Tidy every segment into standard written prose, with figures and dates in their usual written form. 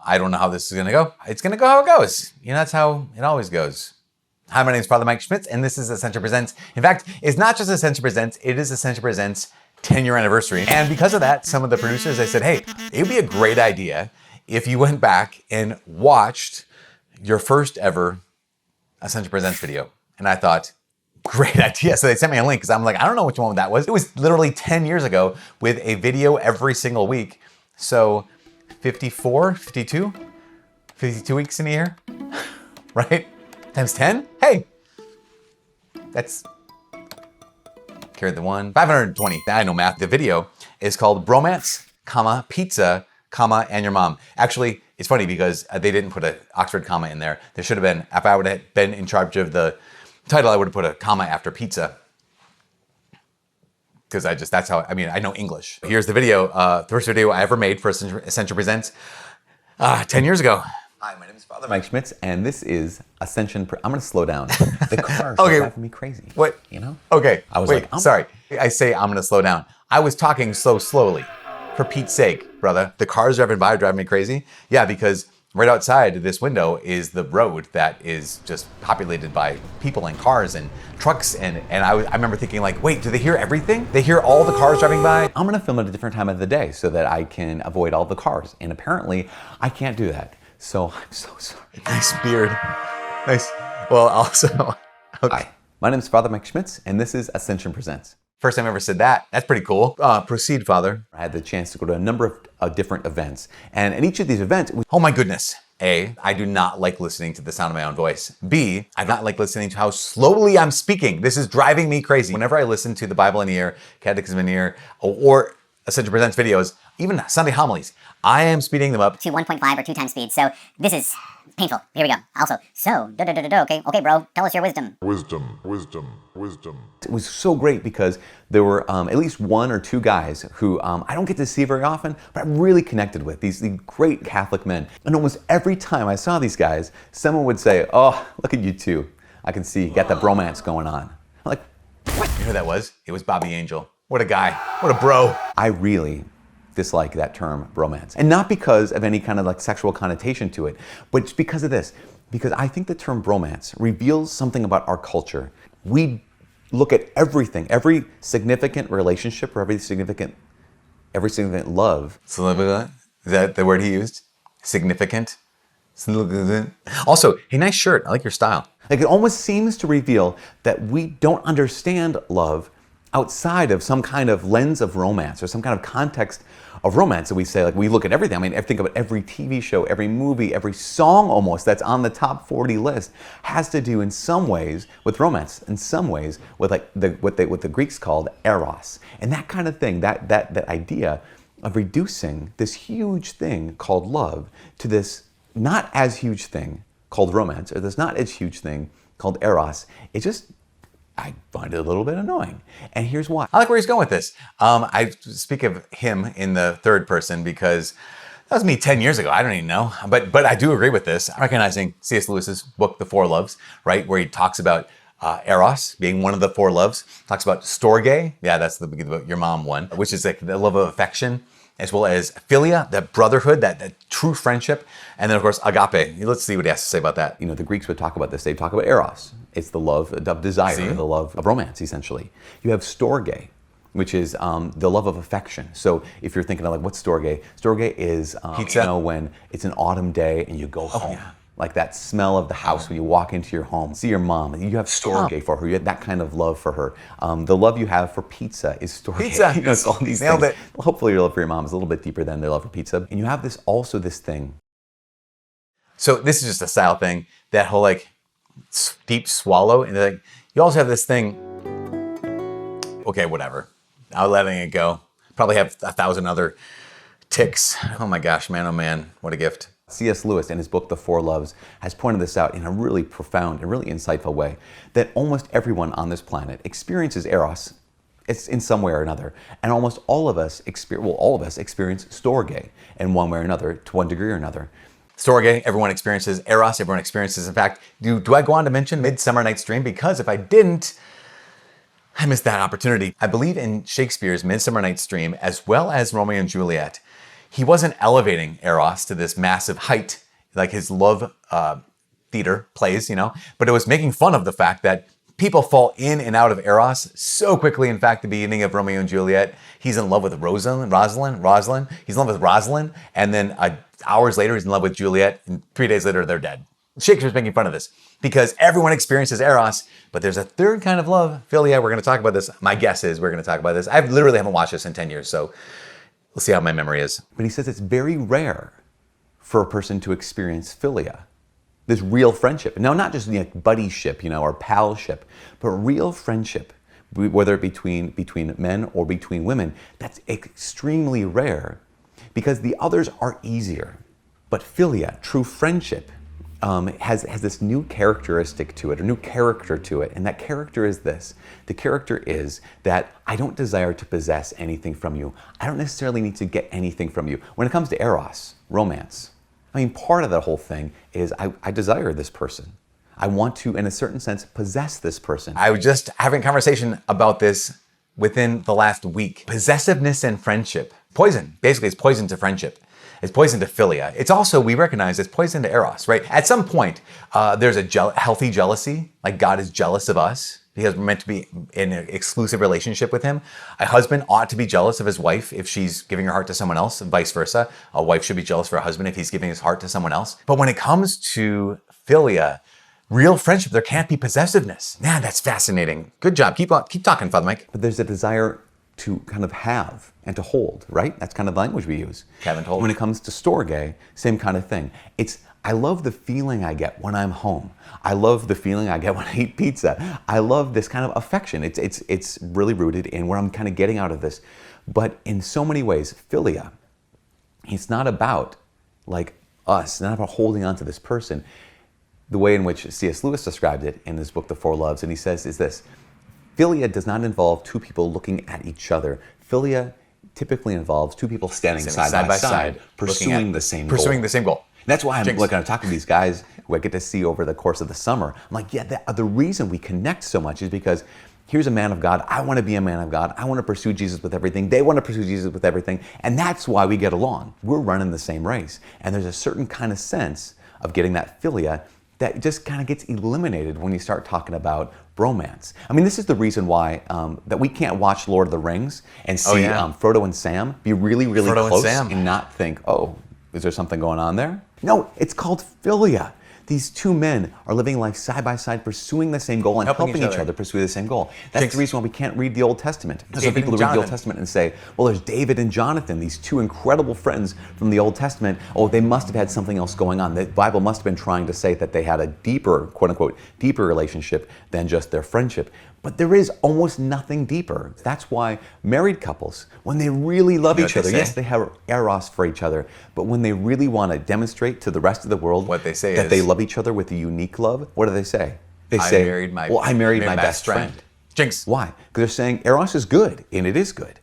I don't know how this is gonna go. It's gonna go how it goes. You know, that's how it always goes. Hi, my name is Father Mike Schmitz, and this is Ascension Presents. In fact, it's not just Ascension Presents, it is Ascension Presents 10-year anniversary. And because of that, some of the producers, they said, hey, it'd be a great idea if you went back and watched your first ever Ascension Presents video. And I thought, great idea. So they sent me a link because I'm like, I don't know which one that was. It was literally 10 years ago with a video every single week. So 54, 52 weeks in a year, right? Times 10? Hey, that's, carried the one, 520. I know math. The video is called Bromance, Pizza, and Your Mom. Actually, it's funny because they didn't put an Oxford comma in there. There should have been. If I would have been in charge of the title, I would have put a comma after pizza. Because that's how, I know English. Here's the video, the first video I ever made for Ascension Presents 10 years ago. Hi, my name is Father Mike Schmitz, and this is Ascension. I'm gonna slow down. The cars are driving me crazy. What? You know? Okay. I was sorry. I say I'm gonna slow down. I was talking so slowly. For Pete's sake, brother. The cars driving by are driving me crazy. Yeah, because right outside this window is the road that is just populated by people and cars and trucks. And I remember thinking like, wait, do they hear everything? They hear all the cars driving by? I'm gonna film at a different time of the day so that I can avoid all the cars. And apparently I can't do that. So I'm so sorry. Nice beard. Nice. Well, also, okay. Hi, my name is Father Mike Schmitz, and this is Ascension Presents. First time I ever said that. That's pretty cool. Proceed, Father. I had the chance to go to a number of different events. And at each of these events, oh my goodness. A, I do not like listening to the sound of my own voice. B, I do not like listening to how slowly I'm speaking. This is driving me crazy. Whenever I listen to the Bible in the ear, Catechism in the ear, or Ascension Presents videos, even Sunday homilies, I am speeding them up to 1.5 or 2 times speed. So this is painful. Here we go. Also, okay, bro, tell us your wisdom. Wisdom. It was so great because there were at least 1 or 2 guys who I don't get to see very often, but I really connected with, these great Catholic men. And almost every time I saw these guys, someone would say, oh, look at you two. I can see you got that bromance going on. I'm like, what? You know who that was? It was Bobby Angel. What a guy. What a bro. I really dislike that term bromance. And not because of any kind of like sexual connotation to it, but it's because of this. Because I think the term bromance reveals something about our culture. We look at everything, every significant relationship or every significant love. Significant? Is that the word he used? Significant? Also, hey, nice shirt. I like your style. Like it almost seems to reveal that we don't understand love outside of some kind of lens of romance or some kind of context of romance that we say, like we look at everything. I mean, I think about every TV show, every movie, every song almost that's on the top 40 list has to do in some ways with romance, in some ways with like what the Greeks called eros. And that kind of thing, that idea of reducing this huge thing called love to this not as huge thing called romance, or this not as huge thing called eros, I find it a little bit annoying. And here's why. I like where he's going with this. I speak of him in the third person because that was me 10 years ago. I don't even know. But I do agree with this. Recognizing C.S. Lewis's book, The Four Loves, right? Where he talks about eros being one of the 4 loves. Talks about storge. Yeah, that's the your mom one, which is like the love of affection, as well as philia, that brotherhood, that true friendship. And then of course, agape. Let's see what he has to say about that. You know, the Greeks would talk about this. They'd talk about eros. It's the love of desire, the love of romance, essentially. You have storge, which is the love of affection. So if you're thinking of like, what's storge? Storge is, you know, when it's an autumn day and you go home. Yeah. Like that smell of the house when you walk into your home, see your mom, you have storge for her. You have that kind of love for her. The love you have for pizza is storge. Pizza! You know, it's all these things. It. Hopefully your love for your mom is a little bit deeper than their love for pizza. And you have this thing. So this is just a style thing, that whole like deep swallow. And like, you also have this thing, okay, whatever. I'm letting it go. Probably have 1,000 other ticks. Oh my gosh, man, oh man, what a gift. C.S. Lewis, in his book, The Four Loves, has pointed this out in a really profound and really insightful way, that almost everyone on this planet experiences eros. It's in some way or another. And almost all of us experience storge in one way or another, to one degree or another. Storge, everyone experiences. Eros, everyone experiences. In fact, do I go on to mention Midsummer Night's Dream? Because if I didn't, I missed that opportunity. I believe in Shakespeare's Midsummer Night's Dream, as well as Romeo and Juliet, he wasn't elevating Eros to this massive height, like his love theater plays, but it was making fun of the fact that people fall in and out of Eros so quickly. In fact, the beginning of Romeo and Juliet, he's in love with Rosalind. He's in love with Rosalind, and then hours later, he's in love with Juliet, and 3 days later, they're dead. Shakespeare's making fun of this because everyone experiences Eros, but there's a third kind of love, philia. We're going to talk about this. My guess is we're going to talk about this. I literally haven't watched this in 10 years, so we'll see how my memory is. But he says it's very rare for a person to experience philia, this real friendship. Now, not just buddyship, or palship, but real friendship, whether between men or between women. That's extremely rare because the others are easier. But philia, true friendship, has this new characteristic to it, a new character to it. And that character is this. The character is that I don't desire to possess anything from you. I don't necessarily need to get anything from you. When it comes to Eros, romance, part of that whole thing is I desire this person. I want to, in a certain sense, possess this person. I was just having a conversation about this within the last week. Possessiveness and friendship. Poison. Basically, it's poison to friendship. It's poison to philia. It's also, we recognize, it's poison to Eros, right? At some point, there's a healthy jealousy, like God is jealous of us because we're meant to be in an exclusive relationship with him. A husband ought to be jealous of his wife if she's giving her heart to someone else, and vice versa. A wife should be jealous for a husband if he's giving his heart to someone else. But when it comes to philia, real friendship, there can't be possessiveness. Man, that's fascinating. Good job. Keep talking, Father Mike. But there's a desire to kind of have and to hold, right? That's kind of the language we use. Have and hold. When it comes to storge, same kind of thing. I love the feeling I get when I'm home. I love the feeling I get when I eat pizza. I love this kind of affection. It's really rooted in where I'm kind of getting out of this. But in so many ways, philia, it's not about like us, not about holding on to this person. The way in which C.S. Lewis described it in his book, The Four Loves, and he says is this: philia does not involve two people looking at each other. Philia typically involves two people standing side by side, pursuing the same goal. That's why I'm talking to these guys who I get to see over the course of the summer. I'm like, the reason we connect so much is because here's a man of God. I want to be a man of God. I want to pursue Jesus with everything. They want to pursue Jesus with everything. And that's why we get along. We're running the same race. And there's a certain kind of sense of getting that philia that just kind of gets eliminated when you start talking about bromance. This is the reason why that we can't watch Lord of the Rings and see Frodo and Sam be really, really close and not think, oh, is there something going on there? No, it's called philia. These two men are living life side by side, pursuing the same goal and helping each other pursue the same goal. That's the reason why we can't read the Old Testament. There's some people who read the Old Testament and say, well, there's David and Jonathan, these two incredible friends from the Old Testament. Oh, they must have had something else going on. The Bible must have been trying to say that they had a deeper, quote unquote, deeper relationship than just their friendship. But there is almost nothing deeper. That's why married couples, when they really love each other, yes, they have eros for each other, but when they really want to demonstrate to the rest of the world what they say that is, they love each other with a unique love, what do they say? They say, I married my best friend. Jinx. Why? Because they're saying eros is good, and it is good.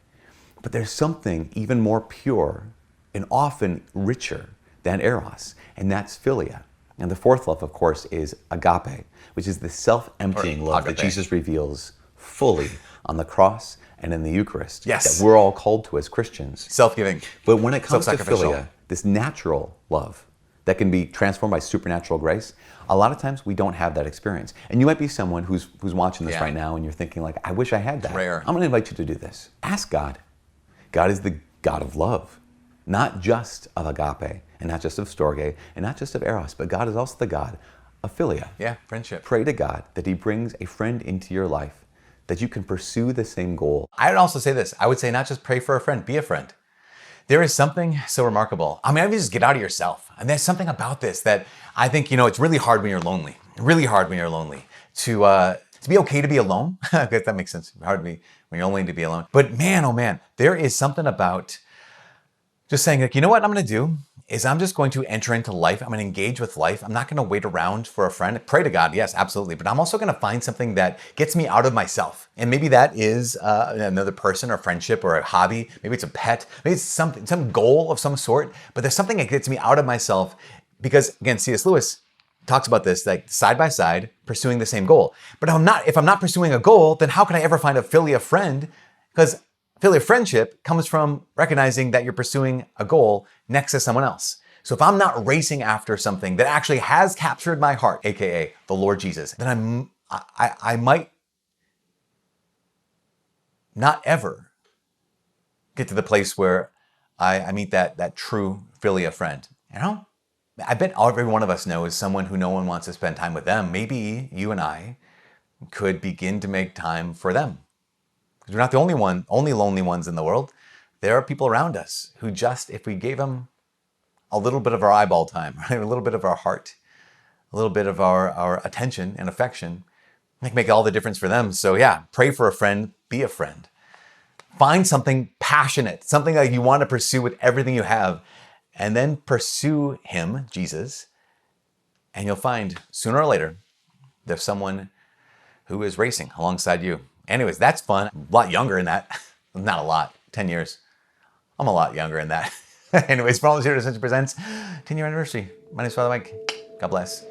But there's something even more pure and often richer than eros, and that's philia. And the fourth love, of course, is agape, which is the self-emptying love that Jesus reveals fully on the cross and in the Eucharist. Yes. That we're all called to as Christians. Self-giving. But when it comes to philia, this natural love that can be transformed by supernatural grace, a lot of times we don't have that experience. And you might be someone who's watching this right now and you're thinking like, I wish I had that. Rare. I'm going to invite you to do this. Ask God. God is the God of love, not just of agape, and not just of storge, and not just of eros, but God is also the God of philia. Yeah, friendship. Pray to God that He brings a friend into your life, that you can pursue the same goal. I would also say this. I would say not just pray for a friend, be a friend. There is something so remarkable. I mean, just get out of yourself. And there's something about this that I think, it's really hard when you're lonely. Really hard when you're lonely to be okay to be alone. That makes sense. Hard when you're lonely to be alone. But man, oh man, there is something about just saying like, you know what I'm going to do is I'm just going to enter into life. I'm going to engage with life. I'm not going to wait around for a friend. Pray to God, yes, absolutely. But I'm also going to find something that gets me out of myself. And maybe that is another person or friendship or a hobby. Maybe it's a pet. Maybe it's some goal of some sort. But there's something that gets me out of myself because, again, C.S. Lewis talks about this, like side by side, pursuing the same goal. But if I'm not pursuing a goal, then how can I ever find a philia friend? Because Filial friendship comes from recognizing that you're pursuing a goal next to someone else. So if I'm not racing after something that actually has captured my heart, aka the Lord Jesus, then I might not ever get to the place where I meet that true philia friend. You know? I bet every one of us knows someone who no one wants to spend time with them. Maybe you and I could begin to make time for them. Because we're not the only lonely ones in the world. There are people around us who just, if we gave them a little bit of our eyeball time, right? A little bit of our heart, a little bit of our attention and affection, it can make all the difference for them. So yeah, pray for a friend, be a friend. Find something passionate, something that you want to pursue with everything you have, and then pursue him, Jesus, and you'll find sooner or later there's someone who is racing alongside you. Anyways, that's fun. A lot younger in that. Not a lot, 10 years. I'm a lot younger in that. Anyways, from all of us here at Ascension Presents, 10-year anniversary. My name is Father Mike. God bless.